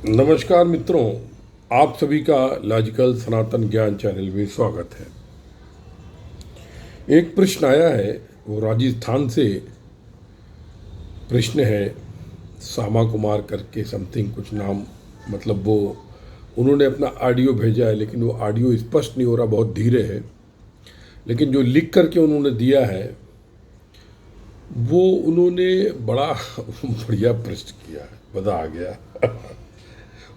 नमस्कार मित्रों, आप सभी का लॉजिकल सनातन ज्ञान चैनल में स्वागत है। एक प्रश्न आया है, वो राजस्थान से प्रश्न है। सामा कुमार करके समथिंग कुछ नाम, मतलब वो उन्होंने अपना ऑडियो भेजा है, लेकिन वो ऑडियो स्पष्ट नहीं हो रहा, बहुत धीरे है। लेकिन जो लिख करके उन्होंने दिया है वो उन्होंने बड़ा बढ़िया प्रश्न किया है, मज़ा आ गया।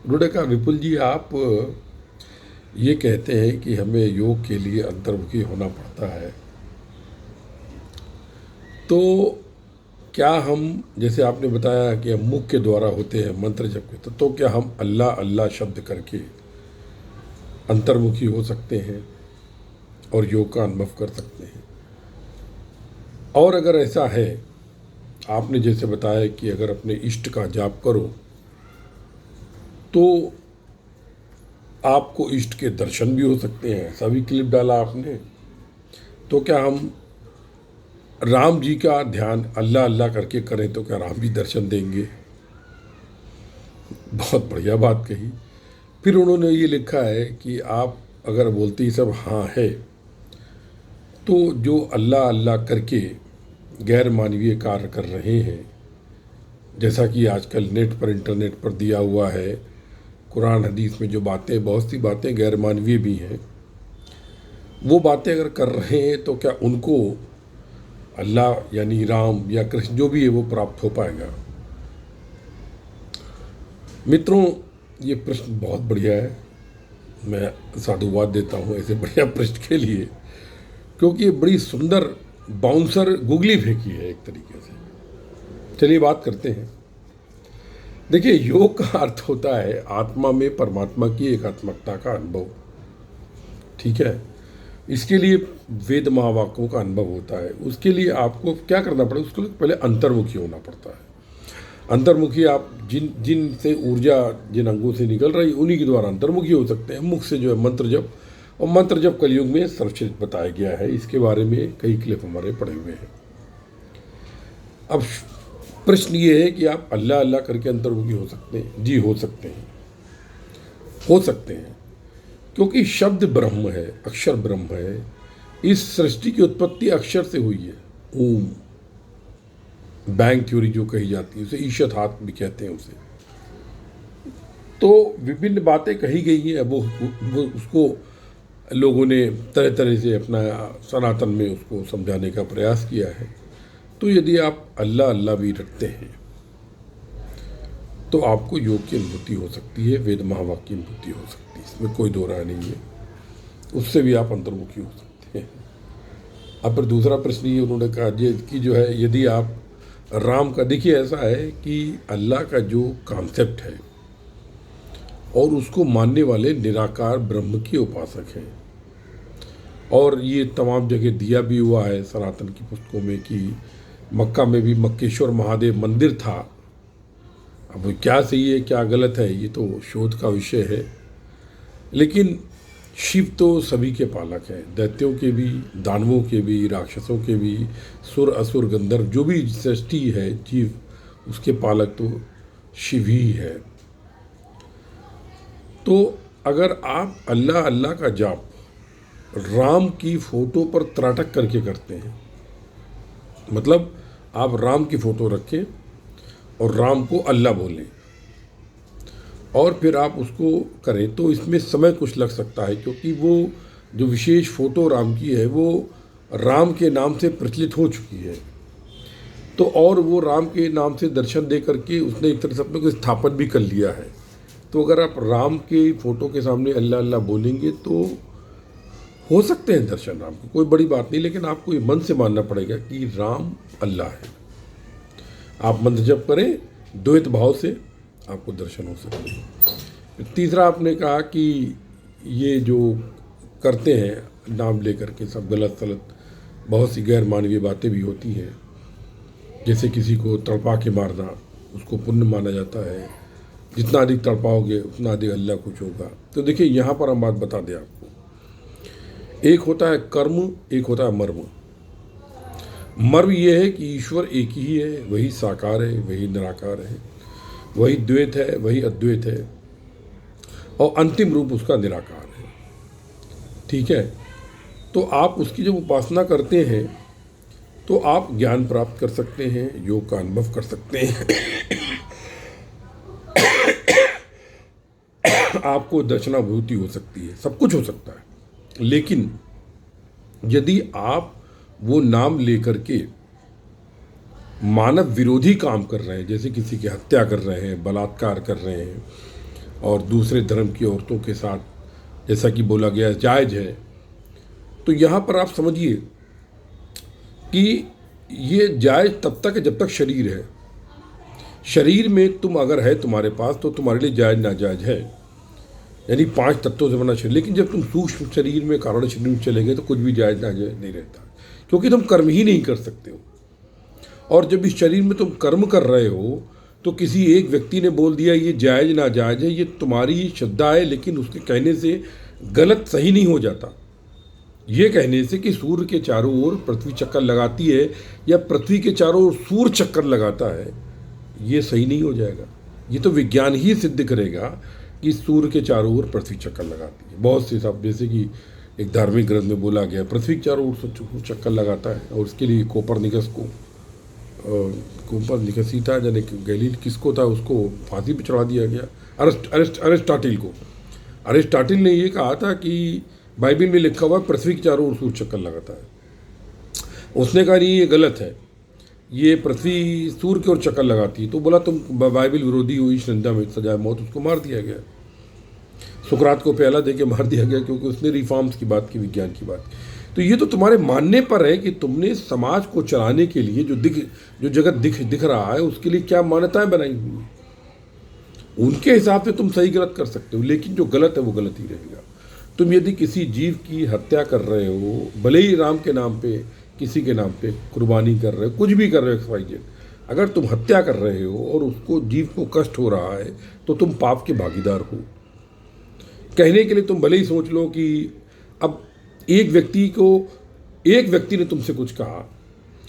उन्होंने कहा, विपुल जी आप ये कहते हैं कि हमें योग के लिए अंतर्मुखी होना पड़ता है, तो क्या हम, जैसे आपने बताया कि हम मुख के द्वारा होते हैं मंत्र जप के, तो क्या हम अल्लाह अल्लाह शब्द करके अंतर्मुखी हो सकते हैं और योग का अनुभव कर सकते हैं? और अगर ऐसा है, आपने जैसे बताया कि अगर अपने इष्ट का जाप करो तो आपको इष्ट के दर्शन भी हो सकते हैं, ऐसा भी क्लिप डाला आपने। तो क्या हम राम जी का ध्यान अल्लाह अल्लाह करके करें तो क्या राम जी दर्शन देंगे? बहुत बढ़िया बात कही। फिर उन्होंने ये लिखा है कि आप अगर बोलते ही सब हाँ है, तो जो अल्लाह अल्लाह करके गैर मानवीय कार्य कर रहे हैं, जैसा कि आजकल नेट पर इंटरनेट पर दिया हुआ है, कुरान हदीस में जो बातें, बहुत सी बातें गैर मानवीय भी हैं, वो बातें अगर कर रहे हैं तो क्या उनको अल्लाह यानी राम या कृष्ण जो भी है वो प्राप्त हो पाएगा? मित्रों, ये प्रश्न बहुत बढ़िया है। मैं साधुवाद देता हूँ ऐसे बढ़िया प्रश्न के लिए, क्योंकि ये बड़ी सुंदर बाउंसर गुगली फेंकी है एक तरीके से। चलिए बात करते हैं। देखिए, योग का अर्थ होता है आत्मा में परमात्मा की एकात्मकता का अनुभव, ठीक है। इसके लिए वेद महावाक्यों का अनुभव होता है। उसके लिए आपको क्या करना पड़ेगा? उसके लिए पहले अंतर्मुखी होना पड़ता है। अंतर्मुखी आप जिन से ऊर्जा जिन अंगों से निकल रही, उन्हीं के द्वारा अंतर्मुखी हो सकते हैं। मुख से जो है मंत्र जप, और मंत्र जप कलयुग में सर्वश्रेष्ठ बताया गया है। इसके बारे में कई क्लिप हमारे पड़े हुए हैं। अब प्रश्न ये है कि आप अल्लाह अल्लाह करके अंतर्मुखी हो सकते हैं? जी हो सकते हैं, हो सकते हैं, क्योंकि शब्द ब्रह्म है, अक्षर ब्रह्म है। इस सृष्टि की उत्पत्ति अक्षर से हुई है। ओम, बैंग थ्योरी जो कही जाती है उसे ईशत हाथ भी कहते हैं उसे। तो विभिन्न बातें कही गई हैं। वो उसको लोगों ने तरह तरह से अपना सनातन में उसको समझाने का प्रयास किया है। तो यदि आप अल्लाह अल्लाह भी रखते हैं तो आपको योग की अनुभूति हो सकती है, वेद महावाक्य की अनुभूति हो सकती है, इसमें कोई दो राय नहीं है। उससे भी आप अंतर्मुखी हो सकते हैं। अब फिर दूसरा प्रश्न ये उन्होंने कहा कि जो है, यदि आप राम का, देखिए ऐसा है कि अल्लाह का जो कॉन्सेप्ट है और उसको मानने वाले निराकार ब्रह्म के उपासक हैं, और ये तमाम जगह दिया भी हुआ है सनातन की पुस्तकों में कि मक्का में भी मक्केश्वर महादेव मंदिर था। अब वो क्या सही है क्या गलत है ये तो शोध का विषय है, लेकिन शिव तो सभी के पालक हैं, दैत्यों के भी, दानवों के भी, राक्षसों के भी, सुर असुर गंधर्व जो भी सृष्टि है जीव, उसके पालक तो शिव ही है। तो अगर आप अल्लाह अल्लाह का जाप राम की फोटो पर त्राटक करके करते हैं, मतलब आप राम की फोटो रखें और राम को अल्लाह बोलें और फिर आप उसको करें, तो इसमें समय कुछ लग सकता है, क्योंकि वो जो विशेष फोटो राम की है वो राम के नाम से प्रचलित हो चुकी है। तो और वो राम के नाम से दर्शन दे करके उसने एक तरह से अपने को स्थापन भी कर लिया है। तो अगर आप राम के फोटो के सामने अल्लाह अल्लाह बोलेंगे तो हो सकते हैं दर्शन राम के, कोई बड़ी बात नहीं, लेकिन आपको ये मन से मानना पड़ेगा कि राम अल्लाह है। आप मंत्र जप करें द्वैत भाव से, आपको दर्शन हो सकते हैं। तीसरा आपने कहा कि ये जो करते हैं नाम लेकर के सब गलत सलत, बहुत सी गैर मानवीय बातें भी होती हैं, जैसे किसी को तड़पा के मारना, उसको पुण्य माना जाता है। जितना अधिक तड़पाओगे उतना अधिक अल्लाह कुछ होगा। तो देखिए, यहाँ पर हम बात बता दें आपको, एक होता है कर्म, एक होता है मर्म। मर्म ये है कि ईश्वर एक ही है, वही साकार है, वही निराकार है, वही द्वैत है, वही अद्वैत है। और अंतिम रूप उसका निराकार है। ठीक है, तो आप उसकी जब उपासना करते हैं तो आप ज्ञान प्राप्त कर सकते हैं, योग का अनुभव कर सकते हैं, आपको दर्शनाभूति हो सकती है, सब कुछ हो सकता है। लेकिन यदि आप वो नाम लेकर के मानव विरोधी काम कर रहे हैं, जैसे किसी की हत्या कर रहे हैं, बलात्कार कर रहे हैं, और दूसरे धर्म की औरतों के साथ जैसा कि बोला गया जायज़ है, तो यहाँ पर आप समझिए कि ये जायज़ तब तक है जब तक शरीर है। शरीर में तुम अगर है तुम्हारे पास तो तुम्हारे लिए जायज़ नाजायज़ है, यानी 5 तत्वों से बना शरीर। लेकिन जब तुम सूक्ष्म शरीर में, कारण शरीर में चले गए तो कुछ भी जायज़ नाजायज़ नहीं रहता, क्योंकि तुम कर्म ही नहीं कर सकते हो। और जब इस शरीर में तुम कर्म कर रहे हो तो किसी एक व्यक्ति ने बोल दिया ये जायज़ नाजायज़ है, ये तुम्हारी ही श्रद्धा है, लेकिन उसके कहने से गलत सही नहीं हो जाता। ये कहने से कि सूर्य के चारों ओर पृथ्वी चक्कर लगाती है या पृथ्वी के चारों ओर सूर्य चक्कर लगाता है, ये सही नहीं हो जाएगा। ये तो विज्ञान ही सिद्ध करेगा कि सूर्य के चारों ओर पृथ्वी चक्कर लगाती है। बहुत से सब, जैसे कि एक धार्मिक ग्रंथ में बोला गया पृथ्वी के चारों ओर चक्कर लगाता है, और उसके लिए कोपरनिकस ही था, जाने गैलील किसको था, उसको फांसी पर चढ़ा दिया गया, अरिस्टाटिल को। अरिस्टाटिल ने ये कहा था कि बाइबल में लिखा हुआ पृथ्वी के चारों ओर सूर्य चक्कर लगाता है। उसने कहा नहीं, ये गलत है, ये पृथ्वी सूर्य की ओर चक्कर लगाती है। तो बोला तुम बाइबल विरोधी हो, इस निंदा में सजाए मौत। उसको मार दिया गया, सुकरात को प्याला दे के मार दिया गया, क्योंकि उसने रिफॉर्म्स की बात की, विज्ञान की बात की। तो ये तो तुम्हारे मानने पर है कि तुमने समाज को चलाने के लिए जो जगत दिख रहा है उसके लिए क्या मान्यताएं बनाई हुई हैं, उनके हिसाब से तुम सही गलत कर सकते हो। लेकिन जो गलत है वो गलत ही रहेगा। तुम यदि किसी जीव की हत्या कर रहे हो, भले ही राम के नाम पे, किसी के नाम पे कुर्बानी कर रहे हो, कुछ भी कर रहे हो XYZ, अगर तुम हत्या कर रहे हो और उसको जीव को कष्ट हो रहा है तो तुम पाप के भागीदार हो। कहने के लिए तुम भले ही सोच लो कि अब एक व्यक्ति ने तुमसे कुछ कहा,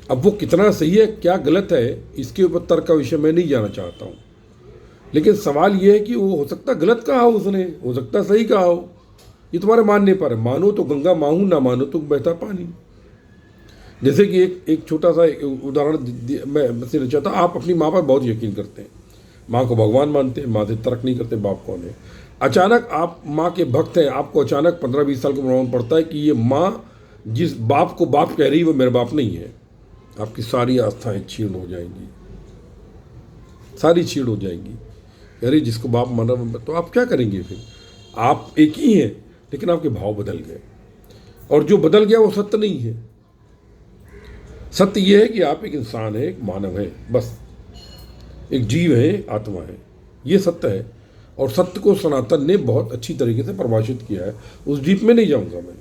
अब वो कितना सही है क्या गलत है, इसके ऊपर तर्क का विषय मैं नहीं जाना चाहता हूँ। लेकिन सवाल ये है कि वो हो सकता गलत कहा हो उसने, हो सकता सही कहा हो, ये तुम्हारे मानने पर है। मानो तो गंगा माहू, ना मानो तो बहता पानी। जैसे कि एक छोटा सा उदाहरण मैं देना चाहता हूँ। आप अपनी माँ पर बहुत यकीन करते हैं, माँ को भगवान मानते हैं, माँ से तर्क नहीं करते बाप कौन है। अचानक आप माँ के भक्त हैं, आपको अचानक 15-20 साल का प्रमाण पड़ता है कि ये माँ जिस बाप को बाप कह रही है वो मेरा बाप नहीं है। आपकी सारी आस्थाएं छीण हो जाएंगी, सारी छीण हो जाएंगी। अरे जिसको बाप माना, तो आप क्या करेंगे फिर? आप एक ही हैं, लेकिन आपके भाव बदल गए, और जो बदल गया वो सत्य नहीं है। सत्य ये है कि आप एक इंसान है, एक मानव है, बस एक जीव है, आत्मा है, ये सत्य है। और सत्य को सनातन ने बहुत अच्छी तरीके से परिभाषित किया है, उस डीप में नहीं जाऊंगा मैं।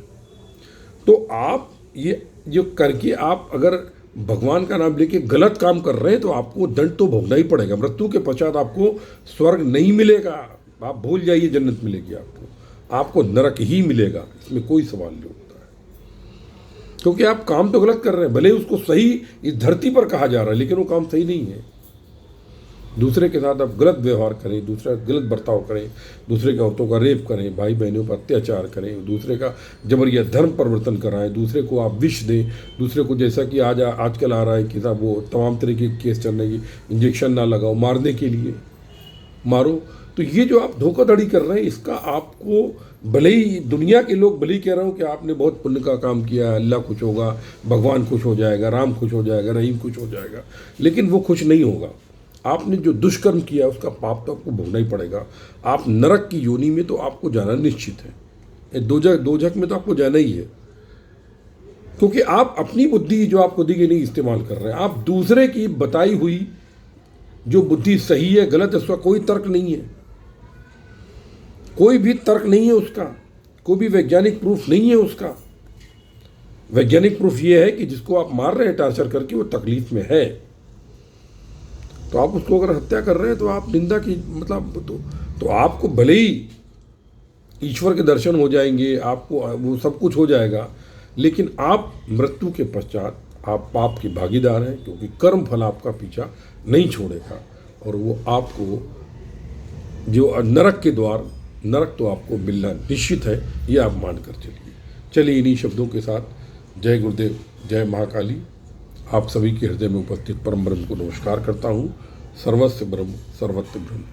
तो आप ये जो करके आप अगर भगवान का नाम लेके गलत काम कर रहे हैं तो आपको दंड तो भोगना ही पड़ेगा। मृत्यु के पश्चात आपको स्वर्ग नहीं मिलेगा, आप भूल जाइए, जन्नत मिलेगी आपको नरक ही मिलेगा, इसमें कोई सवाल नहीं होता है। क्योंकि आप काम तो गलत कर रहे हैं, भले उसको सही इस धरती पर कहा जा रहा है, लेकिन वो काम सही नहीं है। दूसरे के साथ आप गलत व्यवहार करें, दूसरा गलत बर्ताव करें, दूसरे के औरतों का रेप करें, भाई बहनों पर अत्याचार करें, दूसरे का जबरिया धर्म परिवर्तन कराएं, दूसरे को आप विष दें, दूसरे को जैसा कि आजकल आ रहा है कि साहब वो तमाम तरह के केस चल रहे हैं, इंजेक्शन ना लगाओ, मारने के लिए मारो। तो ये जो आप धोखाधड़ी कर रहे हैं, इसका आपको भले ही दुनिया के लोग भले ही कह रहे हो कि आपने बहुत पुण्य का काम किया, अल्लाह खुश होगा, भगवान खुश हो जाएगा, राम खुश हो जाएगा, रहीम खुश हो जाएगा, लेकिन वो खुश नहीं होगा। आपने जो दुष्कर्म किया उसका पाप तो आपको भोगना ही पड़ेगा। आप नरक की योनि में तो आपको जाना निश्चित है, दोजख में तो आपको जाना ही है, क्योंकि आप अपनी बुद्धि जो आपको दी गई नहीं इस्तेमाल कर रहे हैं। आप दूसरे की बताई हुई जो बुद्धि सही है गलत है उसका कोई तर्क नहीं है, कोई भी तर्क नहीं है उसका, कोई भी वैज्ञानिक प्रूफ नहीं है उसका। वैज्ञानिक प्रूफ ये है कि जिसको आप मार रहे हैं टार्चर करके वो तकलीफ में है, तो आप उसको अगर हत्या कर रहे हैं तो आप निंदा की मतलब तो आपको भले ही ईश्वर के दर्शन हो जाएंगे, आपको वो सब कुछ हो जाएगा, लेकिन आप मृत्यु के पश्चात आप पाप के भागीदार हैं, क्योंकि कर्म फल आपका पीछा नहीं छोड़ेगा और वो आपको जो नरक के द्वार नरक तो आपको मिलना निश्चित है, ये आप मान कर चलिए। चलिए इन्हीं शब्दों के साथ जय गुरुदेव, जय महाकाली। आप सभी के हृदय में उपस्थित परम ब्रह्म को नमस्कार करता हूँ। सर्वस्य ब्रह्म सर्वत्र ब्रह्म।